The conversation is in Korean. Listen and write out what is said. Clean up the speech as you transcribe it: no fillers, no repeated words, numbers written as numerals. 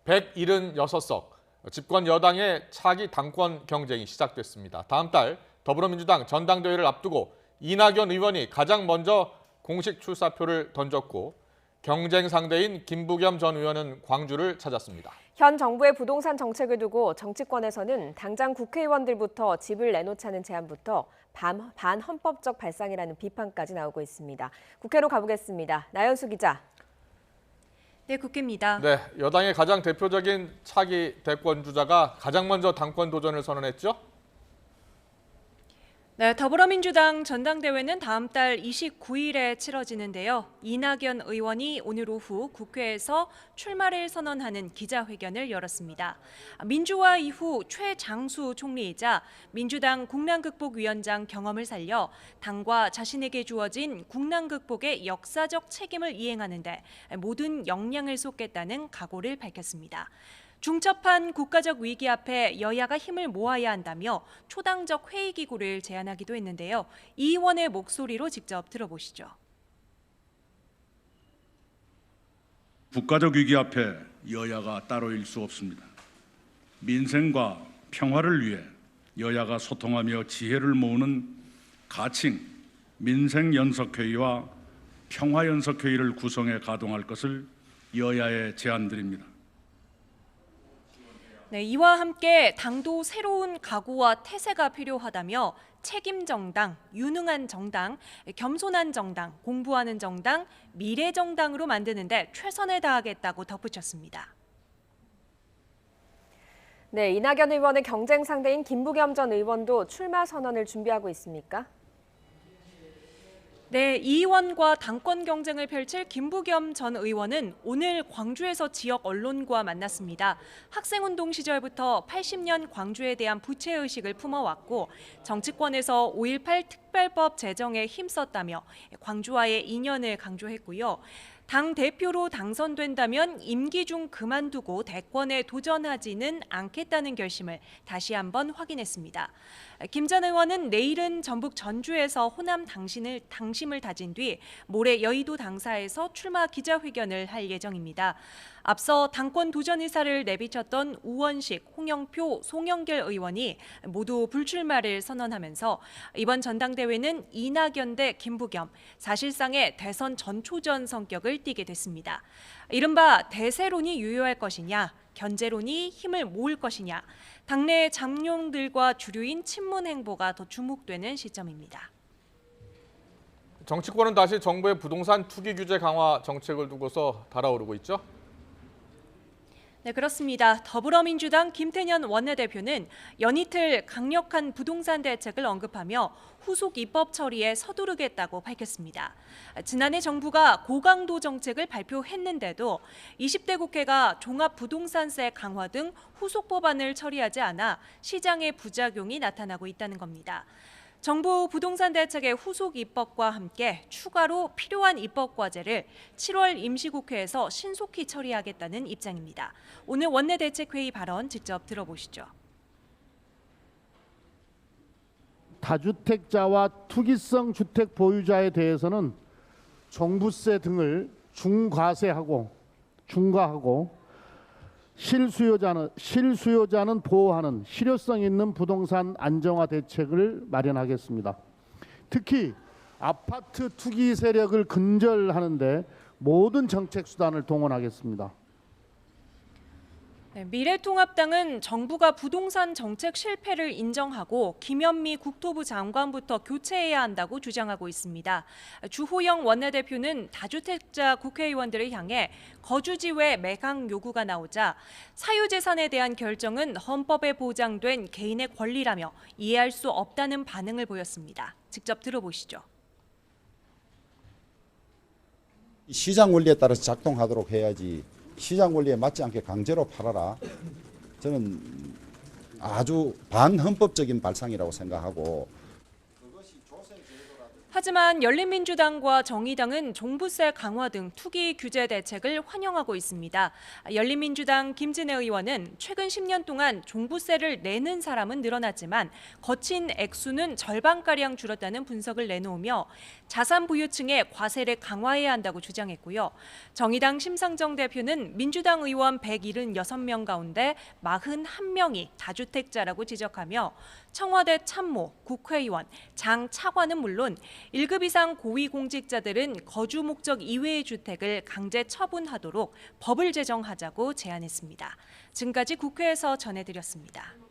176석, 집권 여당의 차기 당권 경쟁이 시작됐습니다. 다음 달 더불어민주당 전당대회를 앞두고 이낙연 의원이 가장 먼저 공식 출사표를 던졌고 경쟁 상대인 김부겸 전 의원은 광주를 찾았습니다. 현 정부의 부동산 정책을 두고 정치권에서는 당장 국회의원들부터 집을 내놓자는 제안부터 반헌법적 발상이라는 비판까지 나오고 있습니다. 국회로 가보겠습니다. 나연수 기자. 네, 국회입니다. 네, 여당의 가장 대표적인 차기 대권 주자가 가장 먼저 당권 도전을 선언했죠? 네, 더불어민주당 전당대회는 다음 달 29일에 치러지는데요. 이낙연 의원이 오늘 오후 국회에서 출마를 선언하는 기자회견을 열었습니다. 민주화 이후 최장수 총리이자 민주당 국난극복위원장 경험을 살려 당과 자신에게 주어진 국난극복의 역사적 책임을 이행하는 데 모든 역량을 쏟겠다는 각오를 밝혔습니다. 중첩한 국가적 위기 앞에 여야가 힘을 모아야 한다며 초당적 회의기구를 제안하기도 했는데요. 이 의원의 목소리로 직접 들어보시죠. 국가적 위기 앞에 여야가 따로일 수 없습니다. 민생과 평화를 위해 여야가 소통하며 지혜를 모으는 가칭 민생연석회의와 평화연석회의를 구성해 가동할 것을 여야에 제안드립니다. 네, 이와 함께 당도 새로운 각오와 태세가 필요하다며 책임 정당, 유능한 정당, 겸손한 정당, 공부하는 정당, 미래 정당으로 만드는 데 최선을 다하겠다고 덧붙였습니다. 네, 이낙연 의원의 경쟁 상대인 김부겸 전 의원도 출마 선언을 준비하고 있습니까? 네, 이 의원과 당권 경쟁을 펼칠 김부겸 전 의원은 오늘 광주에서 지역 언론과 만났습니다. 학생운동 시절부터 80년 광주에 대한 부채의식을 품어왔고 정치권에서 5.18 특별법 제정에 힘썼다며 광주와의 인연을 강조했고요. 당 대표로 당선된다면 임기 중 그만두고 대권에 도전하지는 않겠다는 결심을 다시 한번 확인했습니다. 김 전 의원은 내일은 전북 전주에서 호남 당심을 다진 뒤 모레 여의도 당사에서 출마 기자회견을 할 예정입니다. 앞서 당권 도전 의사를 내비쳤던 우원식, 홍영표, 송영길 의원이 모두 불출마를 선언하면서 이번 전당대회는 이낙연 대 김부겸, 사실상의 대선 전초전 성격을 띠게 됐습니다. 이른바 대세론이 유효할 것이냐, 견제론이 힘을 모을 것이냐, 당내 장룡들과 주류인 친문 행보가 더 주목되는 시점입니다. 정치권은 다시 정부의 부동산 투기 규제 강화 정책을 두고서 달아오르고 있죠? 네, 그렇습니다. 더불어민주당 김태년 원내대표는 연이틀 강력한 부동산 대책을 언급하며 후속 입법 처리에 서두르겠다고 밝혔습니다. 지난해 정부가 고강도 정책을 발표했는데도 20대 국회가 종합부동산세 강화 등 후속 법안을 처리하지 않아 시장의 부작용이 나타나고 있다는 겁니다. 정부 부동산 대책의 후속 입법과 함께 추가로 필요한 입법 과제를 7월 임시국회에서 신속히 처리하겠다는 입장입니다. 오늘 원내대책회의 발언 직접 들어보시죠. 다주택자와 투기성 주택 보유자에 대해서는 종부세 등을 중과하고 실수요자는 보호하는 실효성 있는 부동산 안정화 대책을 마련하겠습니다. 특히 아파트 투기 세력을 근절하는 데 모든 정책 수단을 동원하겠습니다. 네, 미래통합당은 정부가 부동산 정책 실패를 인정하고 김현미 국토부 장관부터 교체해야 한다고 주장하고 있습니다. 주호영 원내대표는 다주택자 국회의원들을 향해 거주지 외 매각 요구가 나오자 사유재산에 대한 결정은 헌법에 보장된 개인의 권리라며 이해할 수 없다는 반응을 보였습니다. 직접 들어보시죠. 시장 원리에 따라서 작동하도록 해야지 시장 원리에 맞지 않게 강제로 팔아라. 저는 아주 반헌법적인 발상이라고 생각하고 하지만 열린민주당과 정의당은 종부세 강화 등 투기 규제 대책을 환영하고 있습니다. 열린민주당 김진애 의원은 최근 10년 동안 종부세를 내는 사람은 늘어났지만 거친 액수는 절반가량 줄었다는 분석을 내놓으며 자산 부유층의 과세를 강화해야 한다고 주장했고요. 정의당 심상정 대표는 민주당 의원 176명 가운데 41명이 다주택자라고 지적하며 청와대 참모, 국회의원, 장 차관은 물론 1급 이상 고위공직자들은 거주 목적 이외의 주택을 강제 처분하도록 법을 제정하자고 제안했습니다. 지금까지 국회에서 전해드렸습니다.